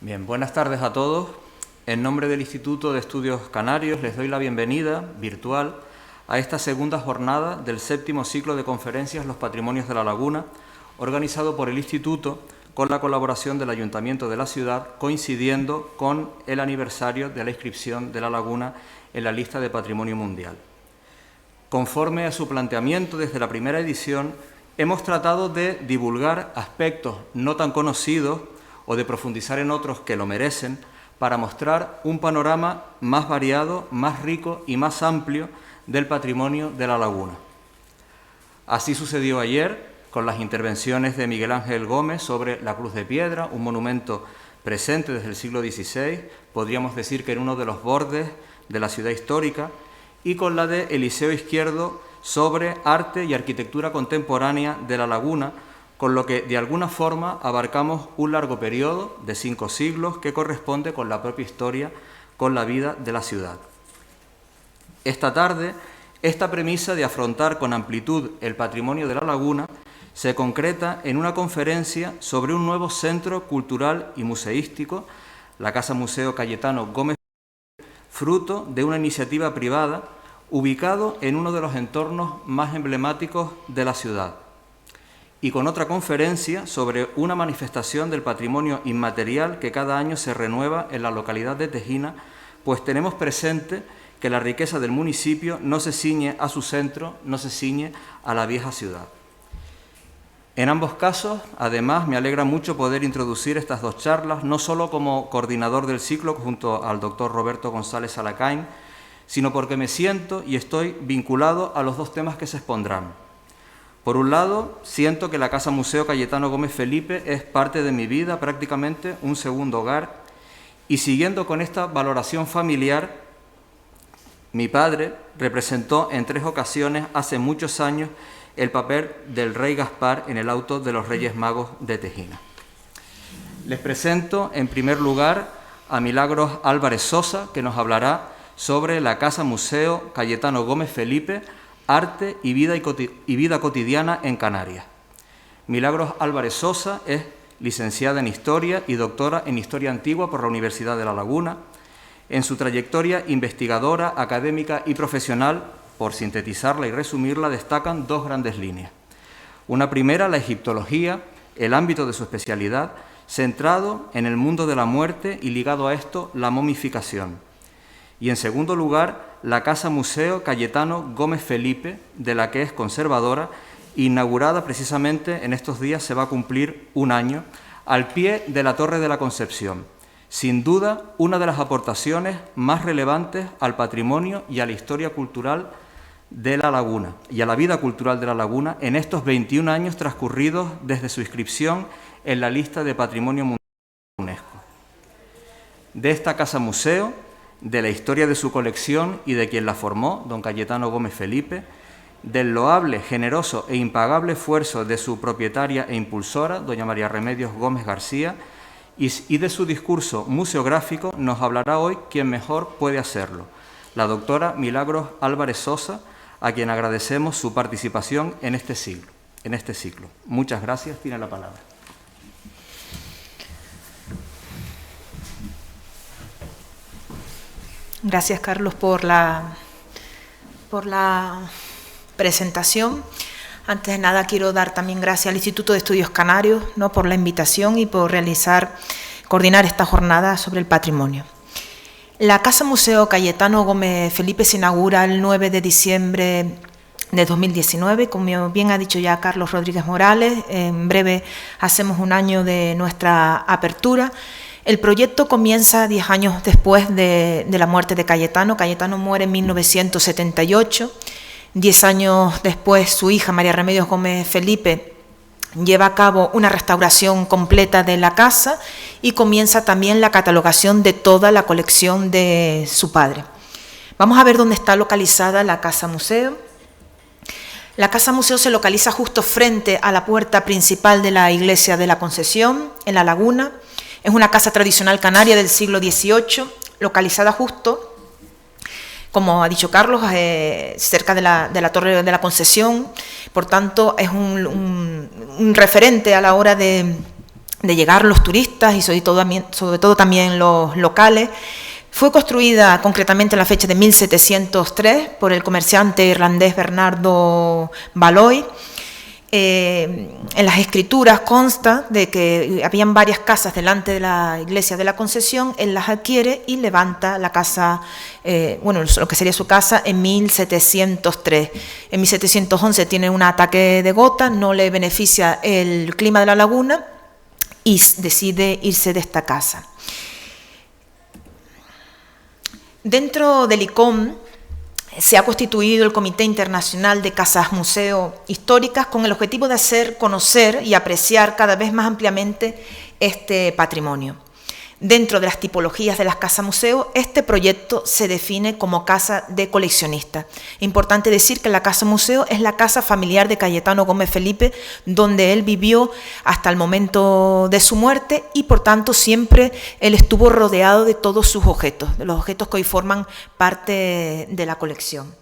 Bien, buenas tardes a todos. En nombre del Instituto de Estudios Canarios les doy la bienvenida virtual a esta segunda jornada del 7º ciclo de conferencias Los Patrimonios de la Laguna, organizado por el Instituto con la colaboración del Ayuntamiento de la ciudad, coincidiendo con el aniversario de la inscripción de la laguna en la lista de Patrimonio Mundial. Conforme a su planteamiento desde la primera edición, hemos tratado de divulgar aspectos no tan conocidos o de profundizar en otros que lo merecen, para mostrar un panorama más variado, más rico y más amplio del patrimonio de la laguna. Así sucedió ayer con las intervenciones de Miguel Ángel Gómez sobre la Cruz de Piedra, un monumento presente desde el siglo XVI, podríamos decir que en uno de los bordes de la ciudad histórica, y con la de Eliseo Izquierdo sobre arte y arquitectura contemporánea de la laguna, con lo que de alguna forma abarcamos un largo periodo de 5 siglos que corresponde con la propia historia, con la vida de la ciudad. Esta tarde, esta premisa de afrontar con amplitud el patrimonio de la laguna se concreta en una conferencia sobre un nuevo centro cultural y museístico, la Casa Museo Cayetano Gómez, fruto de una iniciativa privada ubicado en uno de los entornos más emblemáticos de la ciudad, y con otra conferencia sobre una manifestación del patrimonio inmaterial que cada año se renueva en la localidad de Tejina, pues tenemos presente que la riqueza del municipio no se ciñe a su centro, no se ciñe a la vieja ciudad. En ambos casos, además, me alegra mucho poder introducir estas dos charlas, no solo como coordinador del ciclo junto al doctor Roberto González Alacaín, sino porque me siento y estoy vinculado a los dos temas que se expondrán. Por un lado, siento que la Casa Museo Cayetano Gómez Felipe es parte de mi vida, prácticamente un segundo hogar, y siguiendo con esta valoración familiar, mi padre representó en 3 ocasiones hace muchos años el papel del rey Gaspar en el auto de los Reyes Magos de Tejina. Les presento en primer lugar a Milagros Álvarez Sosa, que nos hablará sobre la Casa Museo Cayetano Gómez Felipe, Arte y vida cotidiana en Canarias. Milagros Álvarez Sosa es licenciada en Historia y doctora en Historia Antigua por la Universidad de La Laguna. En su trayectoria investigadora, académica y profesional, por sintetizarla y resumirla, destacan 2 grandes líneas. Una primera, la egiptología, el ámbito de su especialidad, centrado en el mundo de la muerte y ligado a esto, la momificación. Y en segundo lugar, la Casa Museo Cayetano Gómez Felipe, de la que es conservadora, inaugurada precisamente en estos días, se va a cumplir 1 año, al pie de la Torre de la Concepción. Sin duda, una de las aportaciones más relevantes al patrimonio y a la historia cultural de la laguna, y a la vida cultural de la laguna, en estos 21 años transcurridos desde su inscripción en la lista de Patrimonio Mundial de UNESCO. De esta Casa Museo, de la historia de su colección y de quien la formó, don Cayetano Gómez Felipe, del loable, generoso e impagable esfuerzo de su propietaria e impulsora, doña María Remedios Gómez García, y de su discurso museográfico nos hablará hoy quien mejor puede hacerlo, la doctora Milagros Álvarez Sosa, a quien agradecemos su participación en este ciclo. Muchas gracias, tiene la palabra. Gracias, Carlos, por la presentación. Antes de nada, quiero dar también gracias al Instituto de Estudios Canarios, ¿no?, por la invitación y por coordinar esta jornada sobre el patrimonio. La Casa Museo Cayetano Gómez Felipe se inaugura el 9 de diciembre de 2019, como bien ha dicho ya Carlos Rodríguez Morales. En breve hacemos 1 año de nuestra apertura. El proyecto comienza 10 años después de la muerte de Cayetano. Cayetano muere en 1978. 10 años después, su hija, María Remedios Gómez Felipe, lleva a cabo una restauración completa de la casa y comienza también la catalogación de toda la colección de su padre. Vamos a ver dónde está localizada la Casa Museo. La Casa Museo se localiza justo frente a la puerta principal de la Iglesia de la Concesión, en La Laguna. Es una casa tradicional canaria del siglo XVIII, localizada justo, como ha dicho Carlos, cerca de la Torre de la Concesión. Por tanto, es un referente a la hora de de llegar los turistas y sobre todo también los locales. Fue construida concretamente en la fecha de 1703 por el comerciante irlandés Bernardo Balloy. En las escrituras consta de que habían varias casas delante de la iglesia de la Concesión. Él las adquiere y levanta la casa, lo que sería su casa, en 1703. En 1711 tiene un ataque de gota, no le beneficia el clima de la laguna y decide irse de esta casa. Dentro del ICOM se ha constituido el Comité Internacional de Casas Museo Históricas con el objetivo de hacer conocer y apreciar cada vez más ampliamente este patrimonio. Dentro de las tipologías de las casas museo, este proyecto se define como casa de coleccionista. Importante decir que la casa museo es la casa familiar de Cayetano Gómez Felipe, donde él vivió hasta el momento de su muerte y por tanto siempre él estuvo rodeado de todos sus objetos, de los objetos que hoy forman parte de la colección.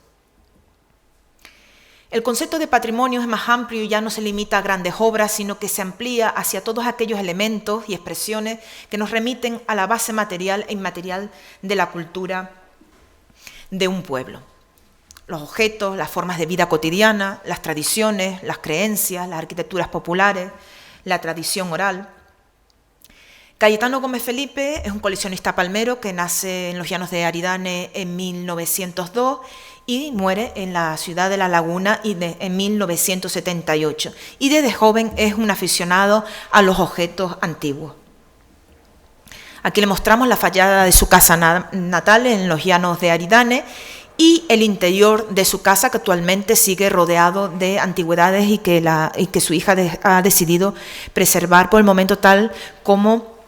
El concepto de patrimonio es más amplio y ya no se limita a grandes obras, sino que se amplía hacia todos aquellos elementos y expresiones que nos remiten a la base material e inmaterial de la cultura de un pueblo. Los objetos, las formas de vida cotidiana, las tradiciones, las creencias, las arquitecturas populares, la tradición oral. Cayetano Gómez Felipe es un coleccionista palmero que nace en los llanos de Aridane en 1902 y muere en la ciudad de La Laguna en 1978. Y desde joven es un aficionado a los objetos antiguos. Aquí le mostramos la fachada de su casa natal en los llanos de Aridane y el interior de su casa, que actualmente sigue rodeado de antigüedades y que su hija ha decidido preservar por el momento tal como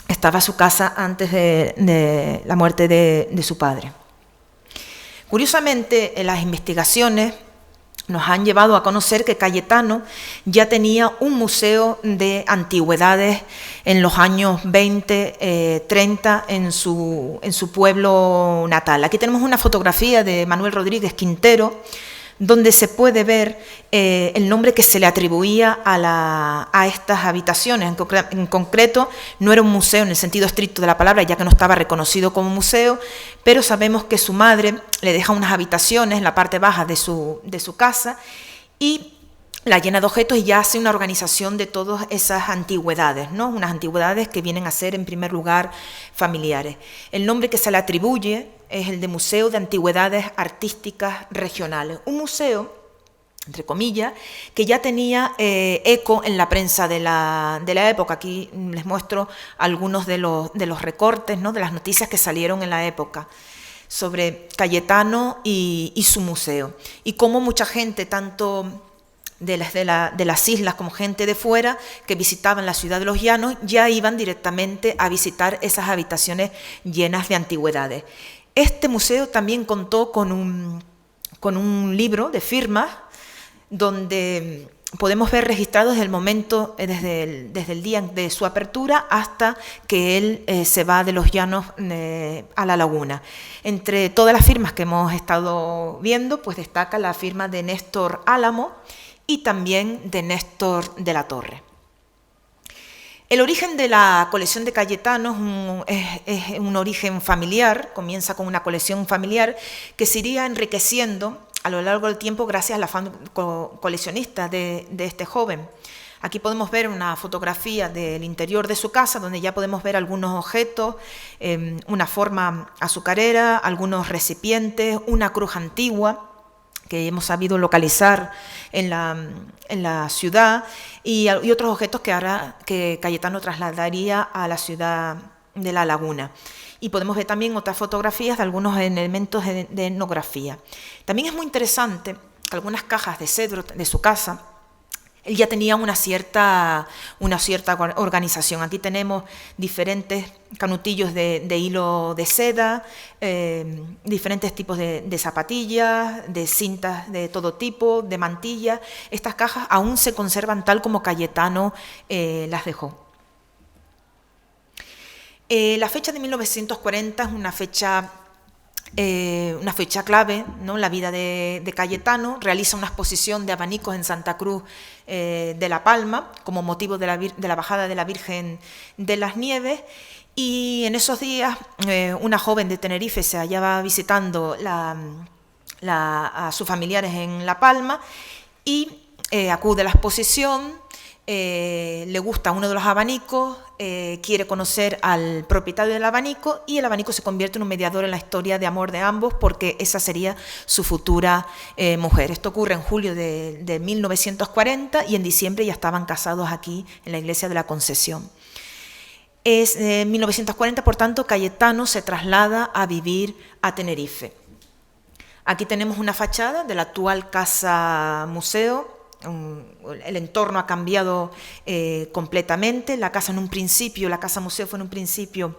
estaba su casa antes de la muerte de su padre. Curiosamente, las investigaciones nos han llevado a conocer que Cayetano ya tenía un museo de antigüedades en los años 20, 30 en su pueblo natal. Aquí tenemos una fotografía de Manuel Rodríguez Quintero, donde se puede ver el nombre que se le atribuía a estas habitaciones. En concreto, no era un museo en el sentido estricto de la palabra, ya que no estaba reconocido como museo, pero sabemos que su madre le deja unas habitaciones en la parte baja de su casa y la llena de objetos y ya hace una organización de todas esas antigüedades, ¿no? Unas antigüedades que vienen a ser, en primer lugar, familiares. El nombre que se le atribuye es el de Museo de Antigüedades Artísticas Regionales. Un museo, entre comillas, que ya tenía eco en la prensa de la época. Aquí les muestro algunos de los recortes, ¿no?, de las noticias que salieron en la época sobre Cayetano y su museo. Y cómo mucha gente, tanto de las islas como gente de fuera que visitaban la ciudad de Los Llanos, ya iban directamente a visitar esas habitaciones llenas de antigüedades. Este museo también contó con un libro de firmas donde podemos ver registrados desde el momento, desde el día de su apertura hasta que él se va de Los Llanos a La Laguna. Entre todas las firmas que hemos estado viendo, pues destaca la firma de Néstor Álamo y también de Néstor de la Torre. El origen de la colección de Cayetano es un origen familiar, comienza con una colección familiar que se iría enriqueciendo a lo largo del tiempo gracias al afán coleccionista de este joven. Aquí podemos ver una fotografía del interior de su casa, donde ya podemos ver algunos objetos, una forma azucarera, algunos recipientes, una cruz antigua que hemos sabido localizar en la ciudad y otros objetos que Cayetano trasladaría a la ciudad de La Laguna. Y podemos ver también otras fotografías de algunos elementos de etnografía. También es muy interesante que algunas cajas de cedro de su casa, él ya tenía una cierta organización. Aquí tenemos diferentes canutillos de hilo de seda, diferentes tipos de zapatillas, de cintas de todo tipo, de mantillas. Estas cajas aún se conservan tal como Cayetano las dejó. La fecha de 1940 es una fecha una fecha clave, ¿no? La vida de Cayetano. Realiza una exposición de abanicos en Santa Cruz de La Palma como motivo de la bajada de la Virgen de las Nieves, y en esos días una joven de Tenerife se hallaba visitando a sus familiares en La Palma y acude a la exposición, le gusta uno de los abanicos, quiere conocer al propietario del abanico, y el abanico se convierte en un mediador en la historia de amor de ambos, porque esa sería su futura mujer. Esto ocurre en julio de 1940 y en diciembre ya estaban casados aquí en la iglesia de la Concesión. Es 1940, por tanto, Cayetano se traslada a vivir a Tenerife. Aquí tenemos una fachada de la actual Casa Museo. El entorno ha cambiado completamente. La casa museo fue en un principio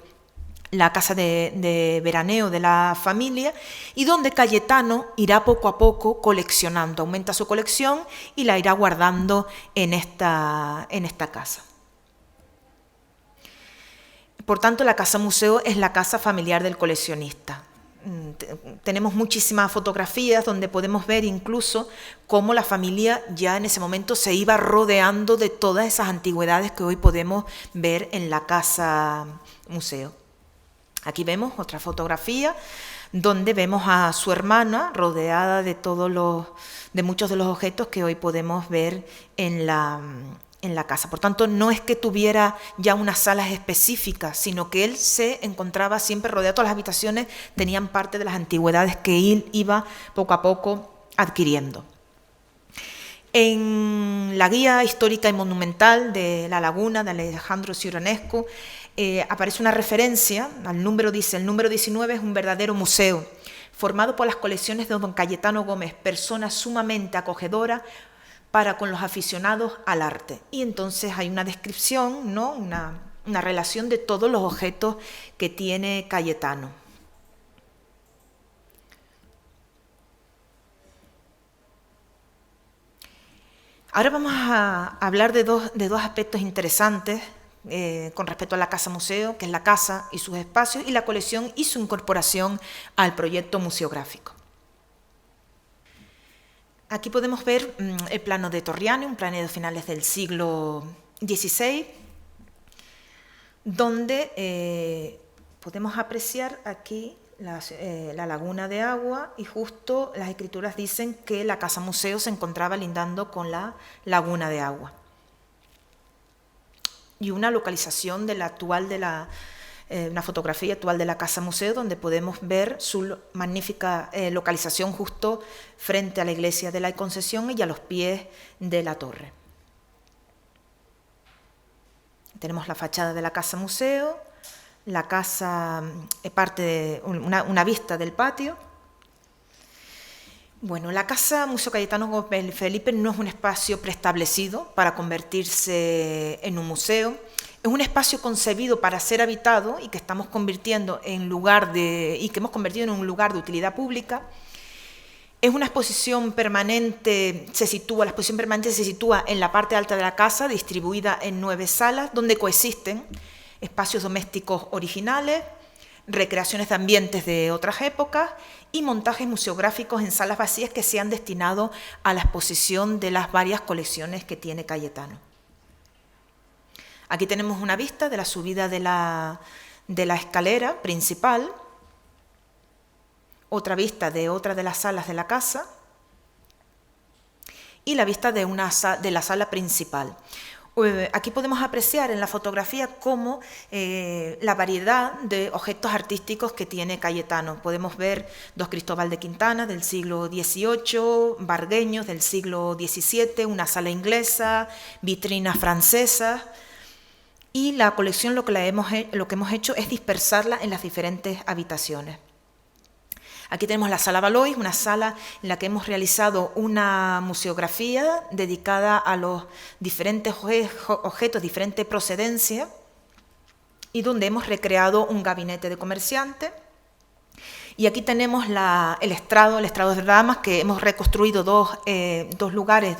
la casa de veraneo de la familia, y donde Cayetano irá poco a poco coleccionando, aumenta su colección y la irá guardando en esta casa. Por tanto, la casa museo es la casa familiar del coleccionista. Tenemos muchísimas fotografías donde podemos ver incluso cómo la familia ya en ese momento se iba rodeando de todas esas antigüedades que hoy podemos ver en la casa museo. Aquí vemos otra fotografía donde vemos a su hermana rodeada de muchos de los objetos que hoy podemos ver en la casa. Por tanto, no es que tuviera ya unas salas específicas, sino que él se encontraba siempre rodeado. Todas las habitaciones tenían parte de las antigüedades que él iba poco a poco adquiriendo. En la guía histórica y monumental de La Laguna, de Alejandro Ciuranescu, aparece una referencia al número, dice: el número 19 es un verdadero museo, formado por las colecciones de don Cayetano Gómez, persona sumamente acogedora para con los aficionados al arte. Y entonces hay una descripción, ¿no? una relación de todos los objetos que tiene Cayetano. Ahora vamos a hablar de dos aspectos interesantes con respecto a la casa museo, que es la casa y sus espacios, y la colección y su incorporación al proyecto museográfico. Aquí podemos ver el plano de Torriani, un plano de finales del siglo XVI, donde podemos apreciar aquí la laguna de agua, y justo las escrituras dicen que la casa museo se encontraba lindando con la laguna de agua. Y una localización una fotografía actual de la casa museo, donde podemos ver su magnífica localización justo frente a la iglesia de la Concesión y a los pies de la torre. Tenemos la fachada de la casa museo, la casa parte de una vista del patio. Bueno, la casa Museo Cayetano Gómez Felipe no es un espacio preestablecido para convertirse en un museo. Es un espacio concebido para ser habitado y que estamos convirtiendo que hemos convertido en un lugar de utilidad pública. Es una exposición permanente, la exposición permanente se sitúa en la parte alta de la casa, distribuida en 9 salas, donde coexisten espacios domésticos originales, recreaciones de ambientes de otras épocas y montajes museográficos en salas vacías que se han destinado a la exposición de las varias colecciones que tiene Cayetano. Aquí tenemos una vista de la subida de la escalera principal, otra vista de otra de las salas de la casa y la vista de la sala principal. Aquí podemos apreciar en la fotografía cómo la variedad de objetos artísticos que tiene Cayetano. Podemos ver dos Cristóbal de Quintana del siglo XVIII, vargueños del siglo XVII, una sala inglesa, vitrinas francesas. Y la colección lo que hemos hecho es dispersarla en las diferentes habitaciones. Aquí tenemos la sala Valois, una sala en la que hemos realizado una museografía dedicada a los diferentes objetos, diferente procedencia, y donde hemos recreado un gabinete de comerciante. Y aquí tenemos el estrado de damas, que hemos reconstruido dos lugares,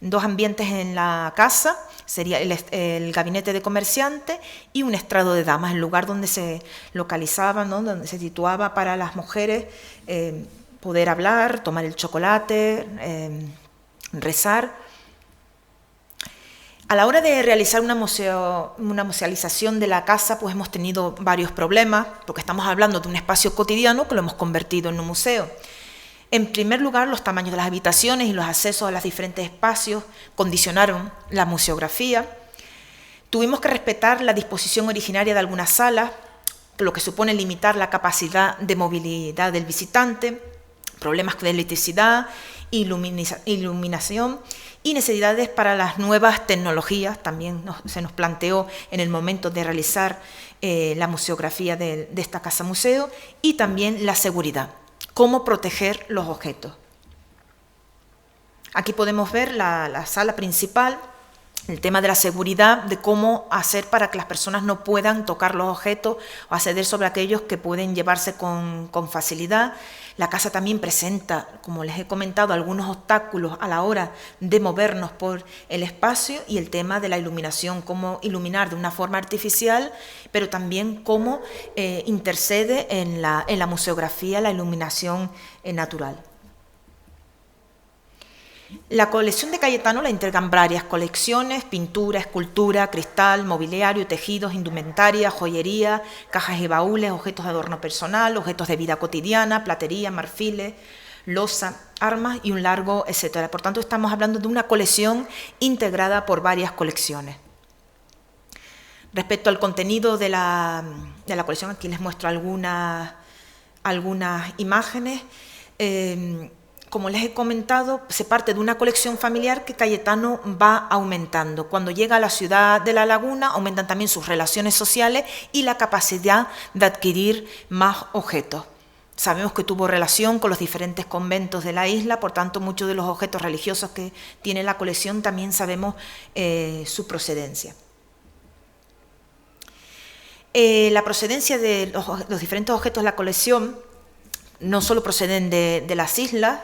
2 ambientes en la casa, sería el gabinete de comerciante y un estrado de damas, el lugar donde se localizaba, ¿no? Donde se situaba para las mujeres poder hablar, tomar el chocolate, rezar. A la hora de realizar una musealización de la casa, pues hemos tenido varios problemas, porque estamos hablando de un espacio cotidiano que lo hemos convertido en un museo. En primer lugar, los tamaños de las habitaciones y los accesos a los diferentes espacios condicionaron la museografía. Tuvimos que respetar la disposición originaria de algunas salas, lo que supone limitar la capacidad de movilidad del visitante, problemas de electricidad, iluminación y necesidades para las nuevas tecnologías. También se nos planteó en el momento de realizar la museografía de esta casa museo, y también la seguridad. Cómo proteger los objetos. Aquí podemos ver la sala principal, el tema de la seguridad, de cómo hacer para que las personas no puedan tocar los objetos o acceder sobre aquellos que pueden llevarse con facilidad. La casa también presenta, como les he comentado, algunos obstáculos a la hora de movernos por el espacio, y el tema de la iluminación, cómo iluminar de una forma artificial, pero también cómo intercede en la museografía la iluminación natural. La colección de Cayetano la integran varias colecciones: pintura, escultura, cristal, mobiliario, tejidos, indumentaria, joyería, cajas y baúles, objetos de adorno personal, objetos de vida cotidiana, platería, marfiles, loza, armas y un largo etcétera. Por tanto, estamos hablando de una colección integrada por varias colecciones. Respecto al contenido de la colección, aquí les muestro algunas imágenes. Como les he comentado, se parte de una colección familiar que Cayetano va aumentando. Cuando llega a la ciudad de La Laguna, aumentan también sus relaciones sociales y la capacidad de adquirir más objetos. Sabemos que tuvo relación con los diferentes conventos de la isla, por tanto, muchos de los objetos religiosos que tiene la colección también sabemos su procedencia. La procedencia de los diferentes objetos de la colección no solo proceden de las islas,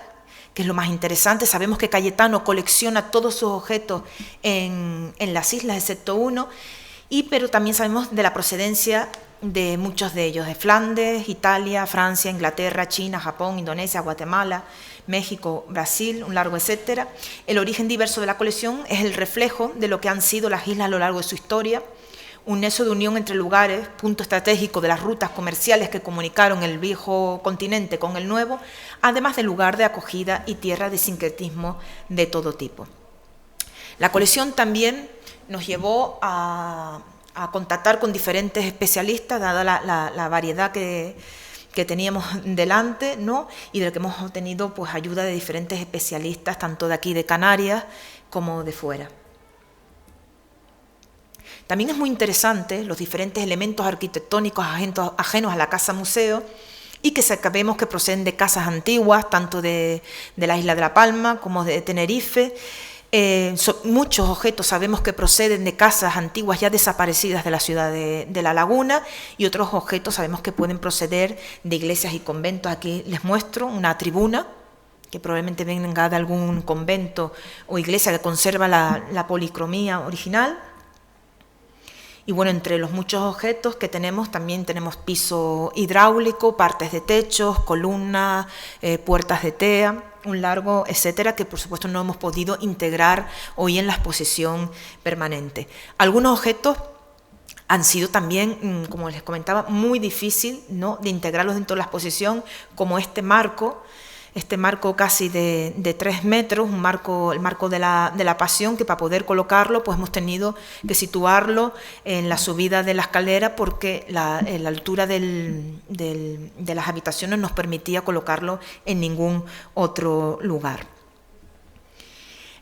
que es lo más interesante. Sabemos que Cayetano colecciona todos sus objetos en las islas, excepto uno, pero también sabemos de la procedencia de muchos de ellos, de Flandes, Italia, Francia, Inglaterra, China, Japón, Indonesia, Guatemala, México, Brasil, un largo etcétera. El origen diverso de la colección es el reflejo de lo que han sido las islas a lo largo de su historia, un nexo de unión entre lugares, punto estratégico de las rutas comerciales que comunicaron el viejo continente con el nuevo, además de lugar de acogida y tierra de sincretismo de todo tipo. La colección también nos llevó a contactar con diferentes especialistas, dada la variedad que teníamos delante, ¿no? Y de lo que hemos obtenido pues ayuda de diferentes especialistas, tanto de aquí de Canarias como de fuera. También es muy interesante los diferentes elementos arquitectónicos ajenos a la casa museo, y que sabemos que proceden de casas antiguas, tanto de la isla de La Palma como de Tenerife. Muchos objetos sabemos que proceden de casas antiguas ya desaparecidas de la ciudad de La Laguna, y otros objetos sabemos que pueden proceder de iglesias y conventos. Aquí les muestro una tribuna que probablemente venga de algún convento o iglesia que conserva la policromía original. Y bueno, entre los muchos objetos que tenemos, también tenemos piso hidráulico, partes de techos, columnas, puertas de tea, un largo, etcétera, que por supuesto no hemos podido integrar hoy en la exposición permanente. Algunos objetos han sido también, como les comentaba, muy difícil, ¿no?, de integrarlos dentro de la exposición, como este marco casi de 3 metros, el marco de la Pasión, que para poder colocarlo pues hemos tenido que situarlo en la subida de la escalera, porque la altura de las habitaciones nos permitía colocarlo en ningún otro lugar.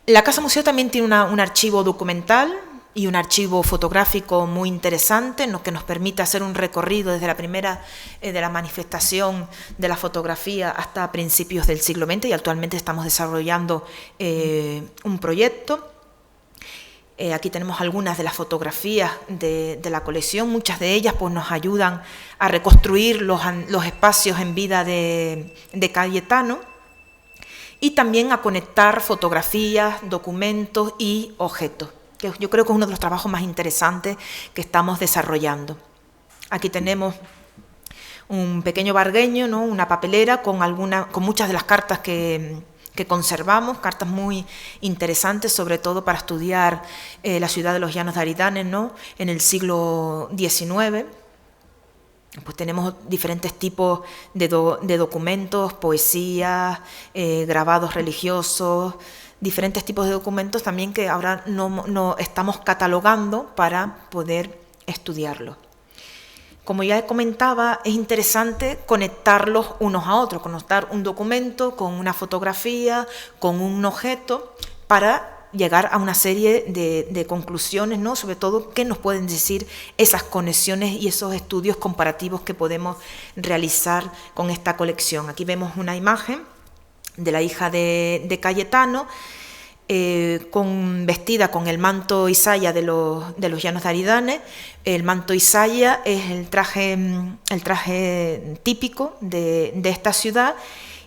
La Casa Museo también tiene un archivo documental y un archivo fotográfico muy interesante, que nos permite hacer un recorrido desde la primera de la manifestación de la fotografía hasta principios del siglo XX, y actualmente estamos desarrollando un proyecto. Aquí tenemos algunas de las fotografías de la colección. Muchas de ellas pues, nos ayudan a reconstruir los espacios en vida de Cayetano. y también a conectar fotografías, documentos y objetos, que yo creo que es uno de los trabajos más interesantes que estamos desarrollando. Aquí tenemos un pequeño vargueño, ¿no? Una papelera con muchas de las cartas que conservamos, cartas muy interesantes, sobre todo para estudiar la ciudad de los Llanos de Aridanes, ¿no? En el siglo XIX. Pues tenemos diferentes tipos de documentos, poesías, grabados religiosos, diferentes tipos de documentos también que ahora no estamos catalogando para poder estudiarlos. Como ya comentaba, es interesante conectarlos unos a otros, conectar un documento con una fotografía, con un objeto, para llegar a una serie de conclusiones, ¿no? Sobre todo, qué nos pueden decir esas conexiones y esos estudios comparativos que podemos realizar con esta colección. Aquí vemos una imagen de la hija de Cayetano, vestida con el manto Isaya de los Llanos de Aridanes. El manto Isaya es el traje típico de esta ciudad,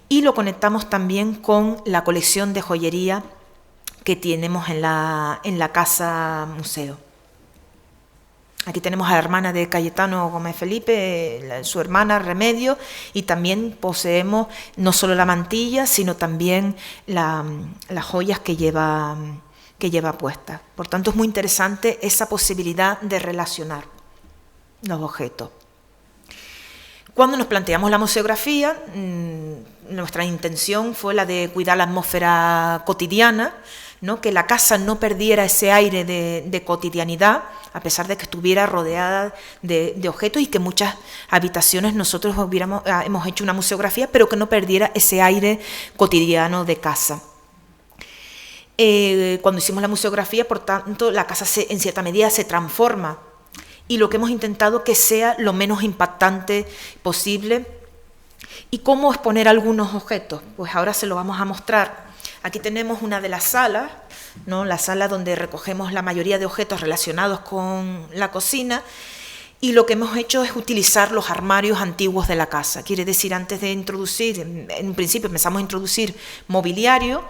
y lo conectamos también con la colección de joyería que tenemos en la casa museo. Aquí tenemos a la hermana de Cayetano Gómez Felipe, su hermana Remedio, y también poseemos no solo la mantilla, sino también las joyas que lleva puestas. Por tanto, es muy interesante esa posibilidad de relacionar los objetos. Cuando nos planteamos la museografía, nuestra intención fue la de cuidar la atmósfera cotidiana, ¿no? Que la casa no perdiera ese aire de cotidianidad, a pesar de que estuviera rodeada de objetos, y que muchas habitaciones nosotros hemos hecho una museografía, pero que no perdiera ese aire cotidiano de casa. Cuando hicimos la museografía, por tanto, la casa en cierta medida se transforma, y lo que hemos intentado que sea lo menos impactante posible. ¿Y cómo exponer algunos objetos? Pues ahora se lo vamos a mostrar. Aquí tenemos una de las salas, ¿no? La sala donde recogemos la mayoría de objetos relacionados con la cocina, y lo que hemos hecho es utilizar los armarios antiguos de la casa. Quiere decir, antes de introducir, en un principio pensamos introducir mobiliario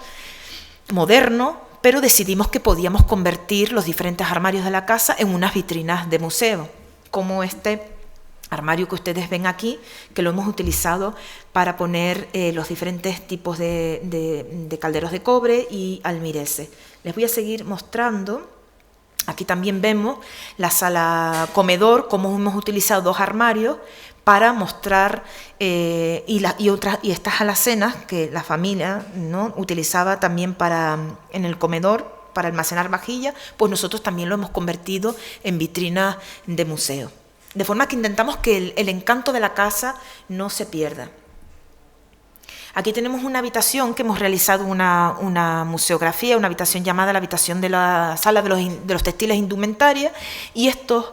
moderno, pero decidimos que podíamos convertir los diferentes armarios de la casa en unas vitrinas de museo, como este armario que ustedes ven aquí, que lo hemos utilizado para poner los diferentes tipos de calderos de cobre y almireces. Les voy a seguir mostrando. Aquí también vemos la sala comedor, cómo hemos utilizado dos armarios para mostrar y estas alacenas que la familia, ¿no? utilizaba también en el comedor para almacenar vajilla, pues nosotros también lo hemos convertido en vitrinas de museo. De forma que intentamos que el encanto de la casa no se pierda. Aquí tenemos una habitación que hemos realizado una museografía, una habitación llamada la habitación de la sala de los textiles indumentaria, y estos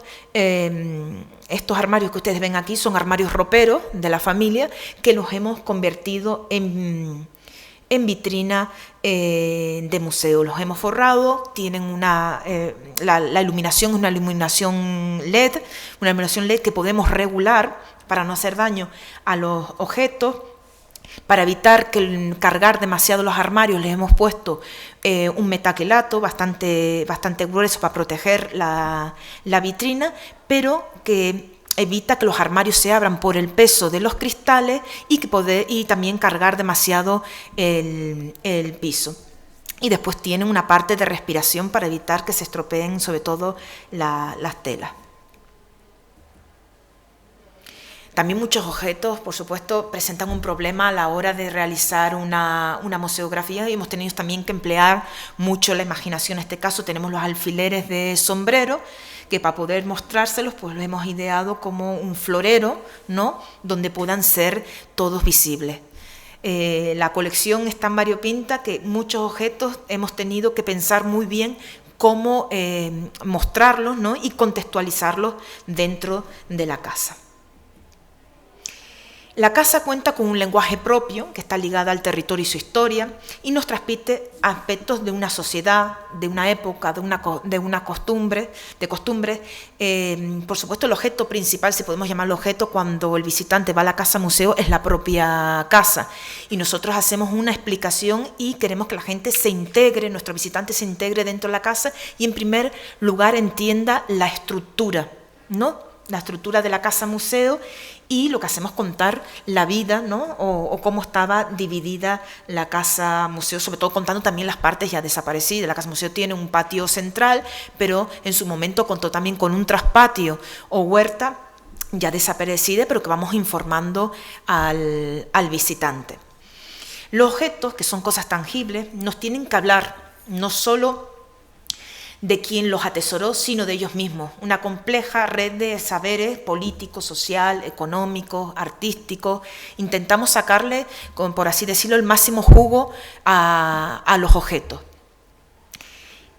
armarios que ustedes ven aquí son armarios roperos de la familia, que los hemos convertido en vitrina de museo. Los hemos forrado, tienen la iluminación es una iluminación LED que podemos regular para no hacer daño a los objetos. Para evitar cargar demasiado los armarios, les hemos puesto un metaquelato bastante grueso para proteger la vitrina, pero que evita que los armarios se abran por el peso de los cristales y también cargar demasiado el piso. Y después tienen una parte de respiración para evitar que se estropeen sobre todo las telas. También muchos objetos, por supuesto, presentan un problema a la hora de realizar una museografía, y hemos tenido también que emplear mucho la imaginación. En este caso tenemos los alfileres de sombrero, que para poder mostrárselos pues los hemos ideado como un florero, ¿no? Donde puedan ser todos visibles. La colección es tan variopinta que muchos objetos hemos tenido que pensar muy bien cómo mostrarlos, ¿no? Y contextualizarlos dentro de la casa. La casa cuenta con un lenguaje propio que está ligado al territorio y su historia y nos transmite aspectos de una sociedad, de una época, de una costumbre. Por supuesto, el objeto principal, si podemos llamarlo objeto, cuando el visitante va a la casa museo, es la propia casa. Y nosotros hacemos una explicación y queremos que la gente se integre, nuestro visitante se integre dentro de la casa y en primer lugar entienda la estructura, ¿no? La estructura de la casa museo y lo que hacemos contar la vida, ¿no? o cómo estaba dividida la casa museo, sobre todo contando también las partes ya desaparecidas. La casa museo tiene un patio central, pero en su momento contó también con un traspatio o huerta ya desaparecida, pero que vamos informando al visitante. Los objetos, que son cosas tangibles, nos tienen que hablar no solo de quien los atesoró, sino de ellos mismos. Una compleja red de saberes políticos, social, económicos, artísticos. Intentamos sacarle, por así decirlo, el máximo jugo a los objetos.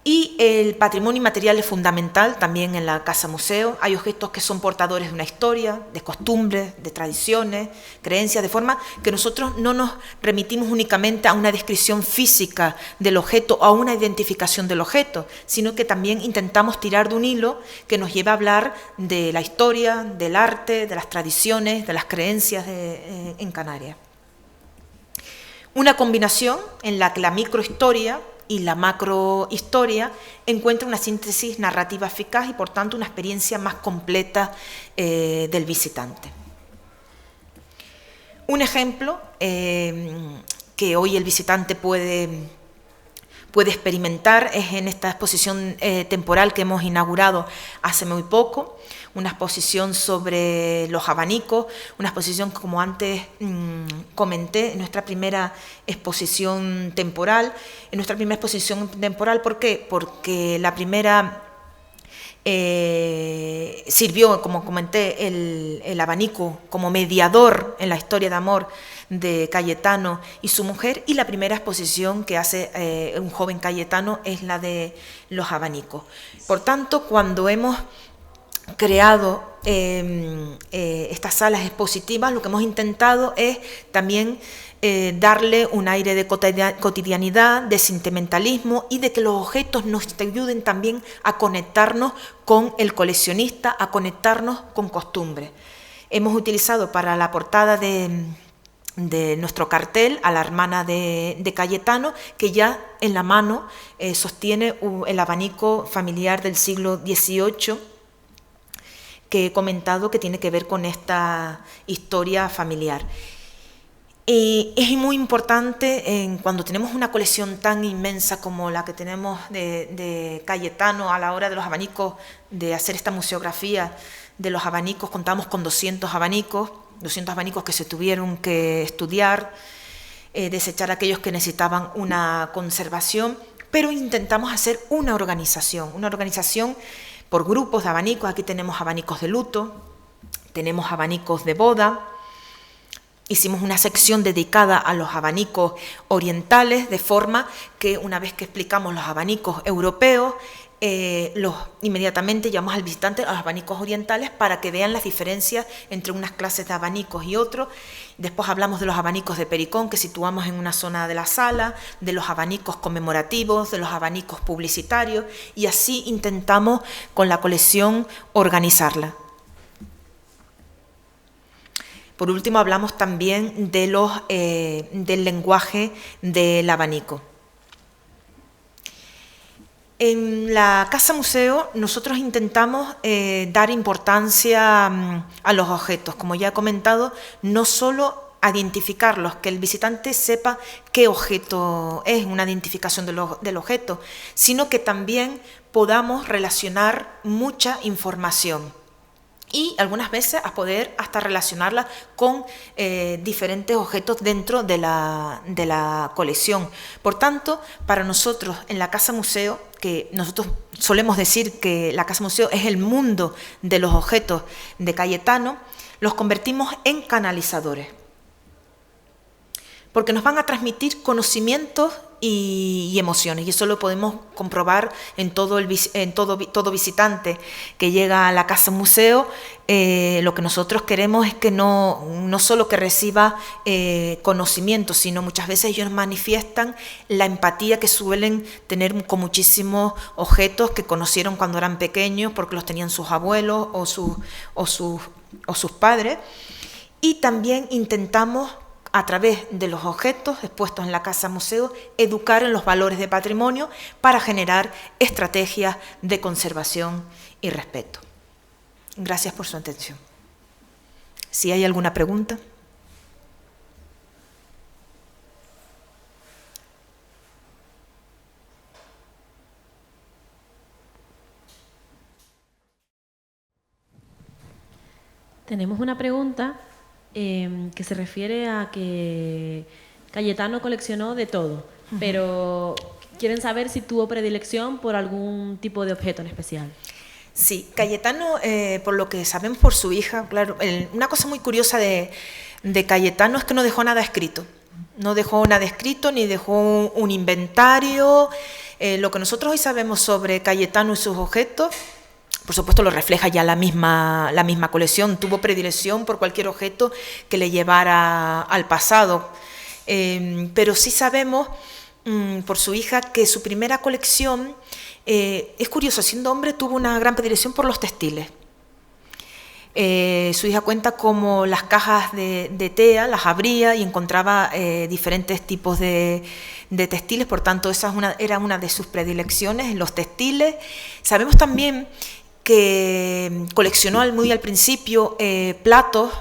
Y el patrimonio inmaterial es fundamental también en la casa museo. Hay objetos que son portadores de una historia, de costumbres, de tradiciones, creencias, de forma que nosotros no nos remitimos únicamente a una descripción física del objeto o a una identificación del objeto, sino que también intentamos tirar de un hilo que nos lleve a hablar de la historia, del arte, de las tradiciones, de las creencias en Canarias. Una combinación en la que la microhistoria y la macrohistoria encuentra una síntesis narrativa eficaz y, por tanto, una experiencia más completa del visitante. Un ejemplo que hoy el visitante puede experimentar es en esta exposición temporal que hemos inaugurado hace muy poco, una exposición sobre los abanicos, una exposición que, como antes comenté, en nuestra primera exposición temporal. En nuestra primera exposición temporal, ¿por qué? Porque la primera sirvió, como comenté, el abanico como mediador en la historia de amor de Cayetano y su mujer, y la primera exposición que hace un joven Cayetano es la de los abanicos. Por tanto, cuando hemos creado estas salas expositivas, lo que hemos intentado es también darle un aire de cotidianidad, de sentimentalismo y de que los objetos nos ayuden también a conectarnos con el coleccionista, a conectarnos con costumbres. Hemos utilizado para la portada de nuestro cartel a la hermana de Cayetano, que ya en la mano sostiene el abanico familiar del siglo XVIII, que he comentado que tiene que ver con esta historia familiar. Es muy importante cuando tenemos una colección tan inmensa como la que tenemos de Cayetano a la hora de los abanicos, de hacer esta museografía de los abanicos. Contamos con 200 abanicos que se tuvieron que estudiar, desechar aquellos que necesitaban una conservación, pero intentamos hacer una organización por grupos de abanicos. Aquí tenemos abanicos de luto, tenemos abanicos de boda. Hicimos una sección dedicada a los abanicos orientales, de forma que una vez que explicamos los abanicos europeos, inmediatamente llamamos al visitante a los abanicos orientales para que vean las diferencias entre unas clases de abanicos y otros. Después hablamos de los abanicos de pericón que situamos en una zona de la sala, de los abanicos conmemorativos, de los abanicos publicitarios, y así intentamos con la colección organizarla. Por último, hablamos también de del lenguaje del abanico. En la Casa Museo nosotros intentamos dar importancia a los objetos. Como ya he comentado, no solo a identificarlos, que el visitante sepa qué objeto es, una identificación del objeto, sino que también podamos relacionar mucha información. Y algunas veces a poder hasta relacionarla con diferentes objetos dentro de la colección. Por tanto, para nosotros en la Casa Museo, que nosotros solemos decir que la Casa Museo es el mundo de los objetos de Cayetano, los convertimos en canalizadores. porque nos van a transmitir conocimientos y emociones, y eso lo podemos comprobar en todo visitante que llega a la casa museo. Lo que nosotros queremos es que no solo que reciba conocimiento, sino muchas veces ellos manifiestan la empatía que suelen tener con muchísimos objetos que conocieron cuando eran pequeños, porque los tenían sus abuelos o sus padres. Y también intentamos, a través de los objetos expuestos en la Casa Museo, educar en los valores de patrimonio para generar estrategias de conservación y respeto. Gracias por su atención. Si hay alguna pregunta. Tenemos una pregunta que se refiere a que Cayetano coleccionó de todo, pero quieren saber si tuvo predilección por algún tipo de objeto en especial. Sí, Cayetano, por lo que sabemos por su hija, claro, una cosa muy curiosa de Cayetano es que no dejó nada escrito. No dejó nada escrito, ni dejó un inventario. Lo que nosotros hoy sabemos sobre Cayetano y sus objetos, por supuesto lo refleja ya la misma colección. Tuvo predilección por cualquier objeto que le llevara al pasado. Pero sí sabemos por su hija que su primera colección, es curioso, siendo hombre tuvo una gran predilección por los textiles. Su hija cuenta cómo las cajas de tea las abría y encontraba diferentes tipos de textiles, por tanto esa era una de sus predilecciones, los textiles. Sabemos también que coleccionó muy al principio platos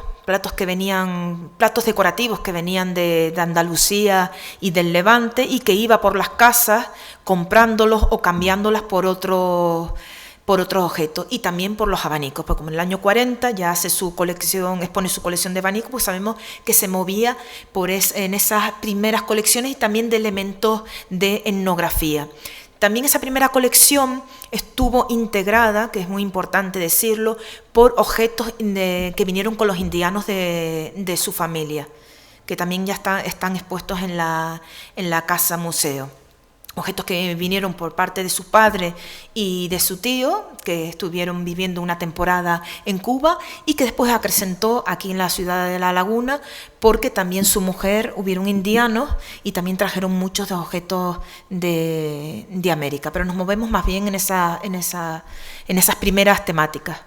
decorativos que venían de Andalucía y del Levante, y que iba por las casas comprándolos o cambiándolas por otros objetos, y también por los abanicos, porque como en el año 40 ya expone su colección de abanicos, pues sabemos que se movía en esas primeras colecciones y también de elementos de etnografía. También esa primera colección estuvo integrada, que es muy importante decirlo, por objetos que vinieron con los indianos de su familia, que también ya están expuestos en la Casa Museo. Objetos que vinieron por parte de su padre y de su tío, que estuvieron viviendo una temporada en Cuba y que después acrecentó aquí en la ciudad de La Laguna, porque también su mujer hubieron indianos y también trajeron muchos de objetos de América. Pero nos movemos más bien en esas primeras temáticas.